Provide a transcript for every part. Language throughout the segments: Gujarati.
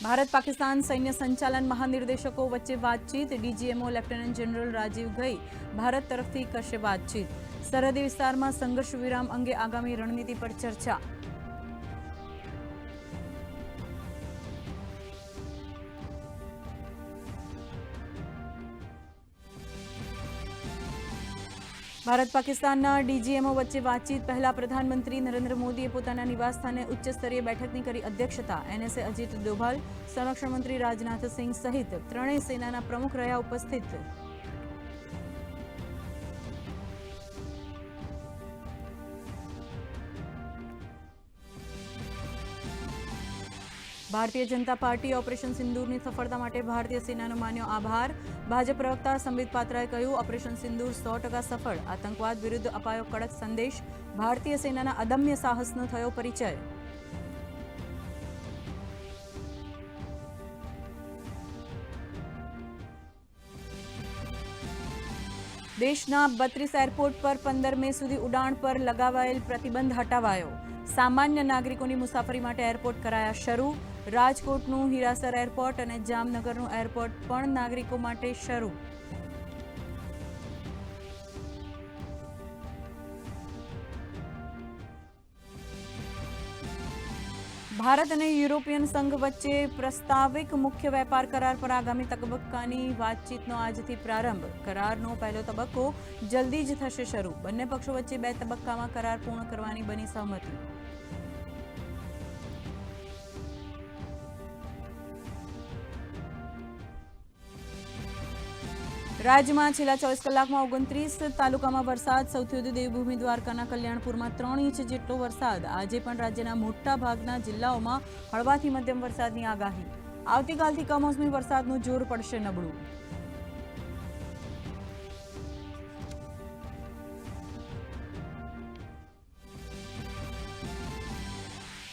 ભારત પાકિસ્તાન સૈન્ય સંચાલન મહાનિર્દેશકો વચ્ચે વાતચીત। DGMO lieutenant general Rajiv Ghai Bharat તરફથી કરશે વાતચીત। સરહદી વિસ્તારમાં સંઘર્ષ વિરામ અંગે આગામી રણનીતિ પર ચર્ચા। ભારત પાકિસ્તાનના ડીજીએમઓ વચ્ચે વાતચીત। પહેલા પ્રધાનમંત્રી નરેન્દ્ર મોદીએ પોતાના નિવાસસ્થાને ઉચ્ચ સ્તરીય બેઠકની કરી અધ્યક્ષતા। એનએસએ અજીત ડોભાલ, સંરક્ષણ મંત્રી રાજનાથ સિંહ સહિત ત્રણેય સેનાના પ્રમુખ રહ્યા ઉપસ્થિત। ભારતીય જનતા પાર્ટી ઓપરેશન સિંદૂરની સફળતા માટે ભારતીય સેનાનો માન્યો આભાર। ભાજપ પ્રવક્તા સંબિત પાત્રાએ કહ્યું, ઓપરેશન સિંદૂર 100% સફળ। આતંકવાદ વિરુદ્ધ અપાયો કડક સંદેશ। ભારતીય સેનાના અદમ્ય સાહસનો થયો પરિચય। દેશના 32 એરપોર્ટ પર 15 મે સુધી ઉડાણ પર લગાવાયેલ પ્રતિબંધ હટાવાયો। સામાન્ય નાગરિકોની મુસાફરી માટે એરપોર્ટ કરાયા શરૂ। રાજકોટનું હીરાસર એરપોર્ટ અને જામનગરનું એરપોર્ટ પણ નાગરિકો માટે શરૂ। ભારત અને યુરોપિયન સંઘ વચ્ચે પ્રસ્તાવિક મુખ્ય વેપાર કરાર પર આગામી તબક્કાની વાતચીતનો આજથી પ્રારંભ। કરારનો પહેલો તબક્કો જલ્દી જ થશે શરૂ। બંને પક્ષો વચ્ચે 2 તબક્કામાં કરાર પૂર્ણ કરવાની બની સહમતિ। રાજ્યમાં છેલ્લા 24 કલાકમાં 29 તાલુકામાં વરસાદ। સૌથી વધુ દેવભૂમિ દ્વારકાના કલ્યાણપુરમાં 3 ઇંચ જેટલો વરસાદ। આજે પણ રાજ્યના મોટા ભાગના જિલ્લાઓમાં હળવાથી મધ્યમ વરસાદની આગાહી। આવતીકાલથી કમોસમી વરસાદનું જોર પડશે નબળું।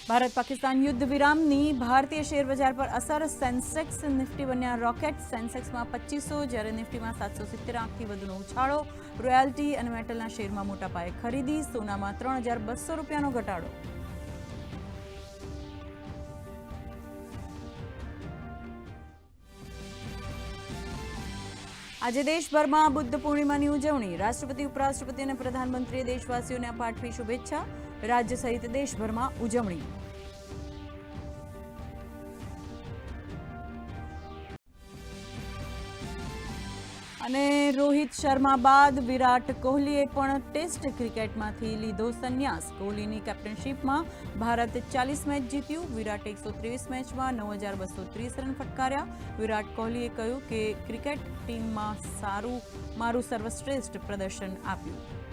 ભારત પાકિસ્તાન યુદ્ધ વિરામની ભારતીય શેર બજાર પર અસર। સેન્સેક્સ નિફ્ટી બન્યા રોકેટ। સેન્સેક્સમાં 2500 જ્યારે નિફ્ટીમાં 770 આંકથી વધુનો ઉછાળો। રોયલ્ટી અને મેટલના શેરમાં મોટા પાયે ખરીદી। સોનામાં 3200 રૂપિયાનો ઘટાડો। આજે દેશભરમાં બુદ્ધ પૂર્ણિમાની ઉજવણી। રાષ્ટ્રપતિ, ઉપરાષ્ટ્રપતિ અને પ્રધાનમંત્રીએ દેશવાસીઓને પાઠવી શુભેચ્છા। રાજ્ય સહિત દેશભરમાં ઉજવણી। અને રોહિત શર્મા બાદ વિરાટ કોહલીએ પણ ટેસ્ટ ક્રિકેટમાંથી લીધો સંન્યાસ। કોહલીની કેપ્ટનશીપમાં ભારત 40 મેચ જીત્યું। વિરાટે 123 મેચમાં 9230 રન ફટકાર્યા। વિરાટ કોહલીએ કહ્યું કે ક્રિકેટ ટીમમાં મારું સર્વશ્રેષ્ઠ પ્રદર્શન આપ્યું।